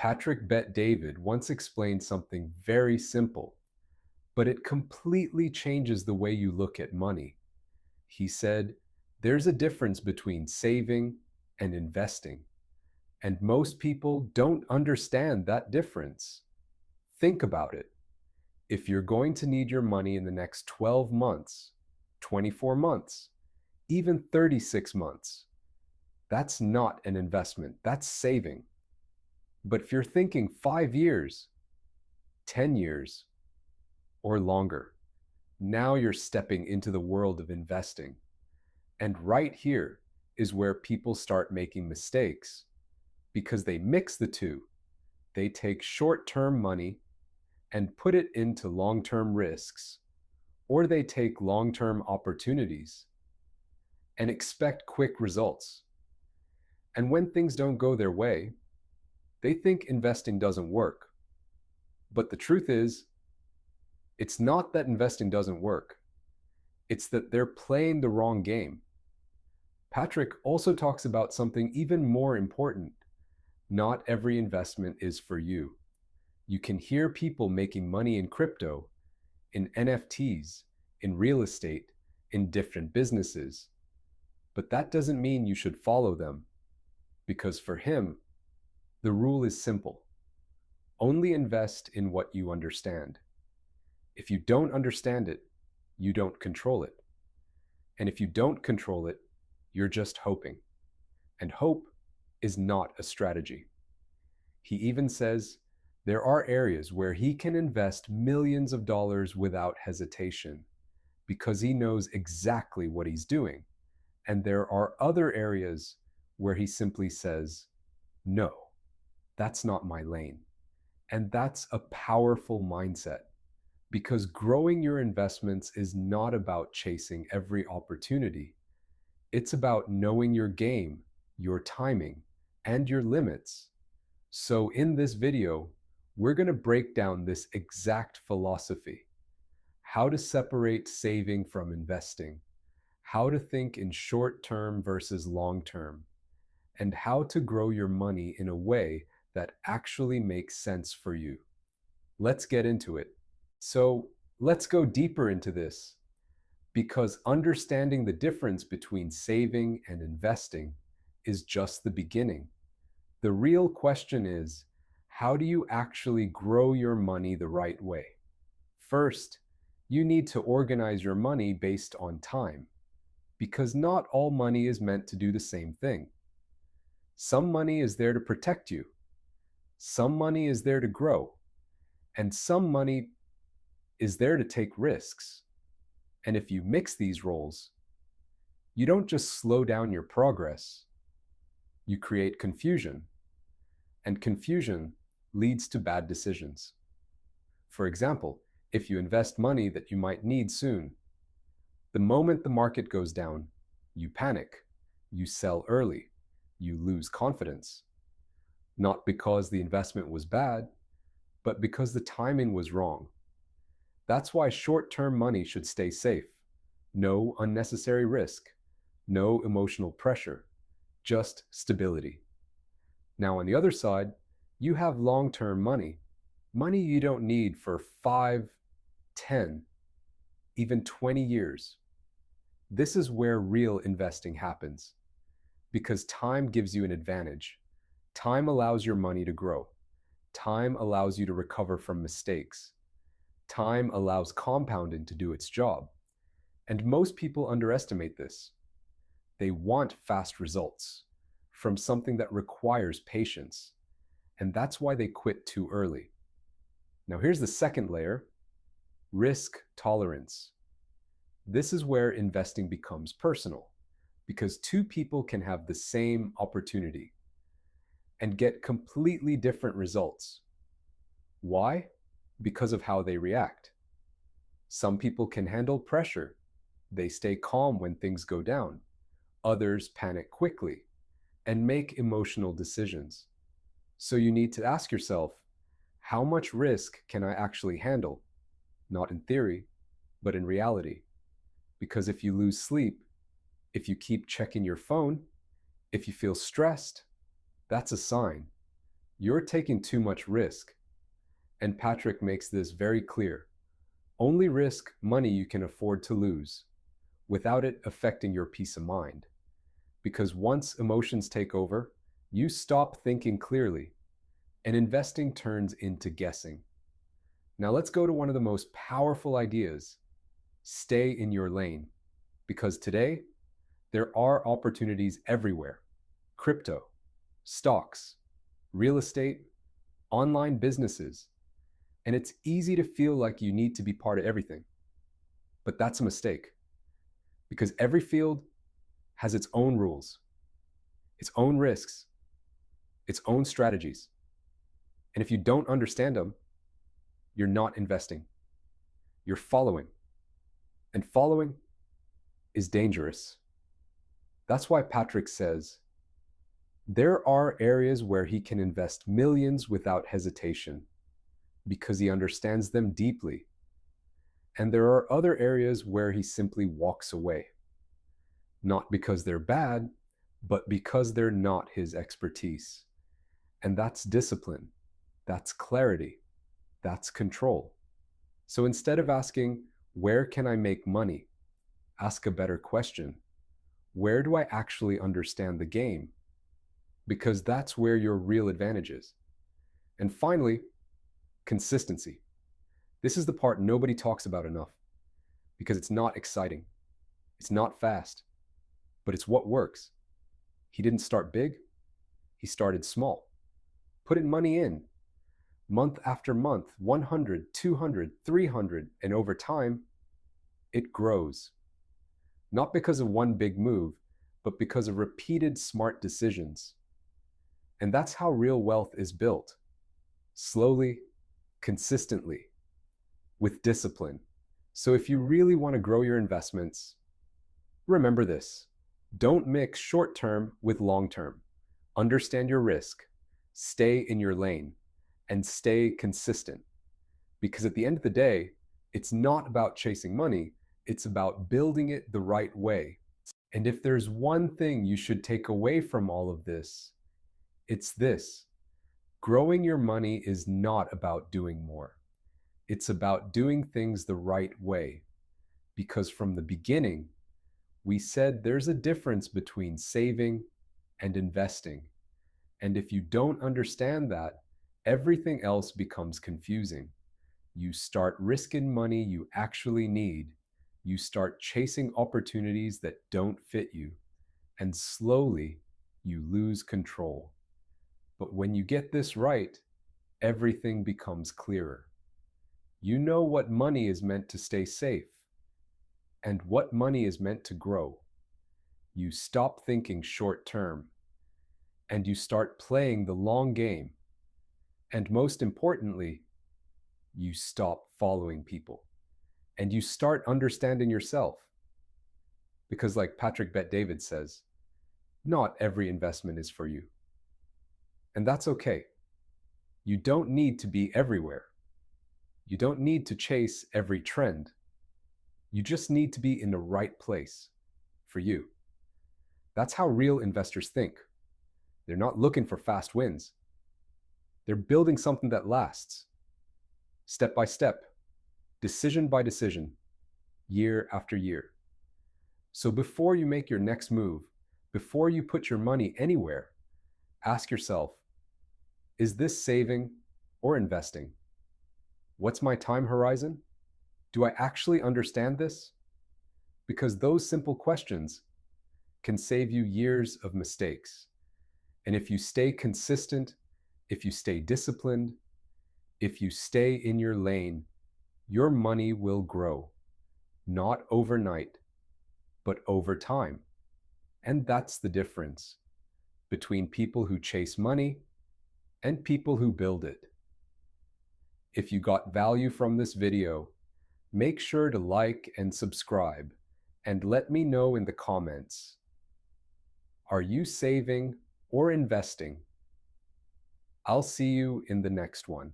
Patrick Bet David once explained something very simple, but it completely changes the way you look at money. He said, there's a difference between saving and investing, and most people don't understand that difference. Think about it. If you're going to need your money in the next 12 months, 24 months, even 36 months, that's not an investment, that's saving. But if you're thinking 5 years, 10 years, or longer, now you're stepping into the world of investing. And right here is where people start making mistakes because they mix the two. They take short term money and put it into long term risks, or they take long term opportunities and expect quick results. And when things don't go their way, they think investing doesn't work. But the truth is, it's not that investing doesn't work, it's that they're playing the wrong game. Patrick also talks about something even more important. Not every investment is for you. You can hear people making money in crypto, in NFTs, in real estate, in different businesses. But that doesn't mean you should follow them, because for him, the rule is simple. Only invest in what you understand. If you don't understand it, you don't control it. And if you don't control it, you're just hoping. And hope is not a strategy. He even says there are areas where he can invest millions of dollars without hesitation because he knows exactly what he's doing. And there are other areas where he simply says, no, that's not my lane. And that's a powerful mindset because growing your investments is not about chasing every opportunity. It's about knowing your game, your timing, and your limits. So in this video, we're going to break down this exact philosophy: how to separate saving from investing, how to think in short term versus long term, and how to grow your money in a way that actually makes sense for you. Let's get into it. So let's go deeper into this, because understanding the difference between saving and investing is just the beginning. The real question is, how do you actually grow your money the right way? First, you need to organize your money based on time, because not all money is meant to do the same thing. Some money is there to protect you, some money is there to grow, and some money is there to take risks. And if you mix these roles, you don't just slow down your progress, you create confusion. And confusion leads to bad decisions. For example, if you invest money that you might need soon, the moment the market goes down, you panic, you sell early, you lose confidence. Not because the investment was bad, but because the timing was wrong. That's why short-term money should stay safe. No unnecessary risk, no emotional pressure, just stability. Now on the other side, you have long-term money, money you don't need for 5, 10, even 20 years. This is where real investing happens, because time gives you an advantage. Time allows your money to grow. Time allows you to recover from mistakes. Time allows compounding to do its job. And most people underestimate this. They want fast results from something that requires patience. And that's why they quit too early. Now here's the second layer: risk tolerance. This is where investing becomes personal, because two people can have the same opportunity and get completely different results. Why? Because of how they react. Some people can handle pressure. They stay calm when things go down. Others panic quickly and make emotional decisions. So you need to ask yourself, how much risk can I actually handle? Not in theory, but in reality. Because if you lose sleep, if you keep checking your phone, if you feel stressed, that's a sign. You're taking too much risk. And Patrick makes this very clear. Only risk money you can afford to lose without it affecting your peace of mind. Because once emotions take over, you stop thinking clearly, and investing turns into guessing. Now let's go to one of the most powerful ideas: stay in your lane. Because today, there are opportunities everywhere: crypto, stocks, real estate, online businesses, and it's easy to feel like you need to be part of everything. But that's a mistake, because every field has its own rules, its own risks, its own strategies. And if you don't understand them, you're not investing. You're following. And following is dangerous. That's why Patrick says there are areas where he can invest millions without hesitation because he understands them deeply. And there are other areas where he simply walks away, not because they're bad, but because they're not his expertise. And that's discipline, that's clarity, that's control. So instead of asking, where can I make money? Ask a better question. Where do I actually understand the game? Because that's where your real advantage is. And finally, consistency. This is the part nobody talks about enough because it's not exciting. It's not fast, but it's what works. He didn't start big. He started small. Putting money in, month after month, 100, 200, 300, and over time, it grows. Not because of one big move, but because of repeated smart decisions. And that's how real wealth is built. Slowly, consistently, with discipline. So if you really want to grow your investments, remember this: don't mix short term with long term. Understand your risk, stay in your lane, and stay consistent. Because at the end of the day, it's not about chasing money, it's about building it the right way. And if there's one thing you should take away from all of this, it's this: growing your money is not about doing more. It's about doing things the right way. Because from the beginning, we said there's a difference between saving and investing. And if you don't understand that, everything else becomes confusing. You start risking money you actually need. You start chasing opportunities that don't fit you. And slowly, you lose control. But when you get this right, everything becomes clearer. You know what money is meant to stay safe and what money is meant to grow. You stop thinking short term and you start playing the long game. And most importantly, you stop following people and you start understanding yourself. Because like Patrick Bet-David says, not every investment is for you. And that's okay. You don't need to be everywhere. You don't need to chase every trend. You just need to be in the right place for you. That's how real investors think. They're not looking for fast wins. They're building something that lasts, step by step, decision by decision, year after year. So before you make your next move, before you put your money anywhere, ask yourself, is this saving or investing? What's my time horizon? Do I actually understand this? Because those simple questions can save you years of mistakes. And if you stay consistent, if you stay disciplined, if you stay in your lane, your money will grow. Not overnight, but over time. And that's the difference between people who chase money and people who build it. If you got value from this video, make sure to like and subscribe, and let me know in the comments. Are you saving or investing? I'll see you in the next one.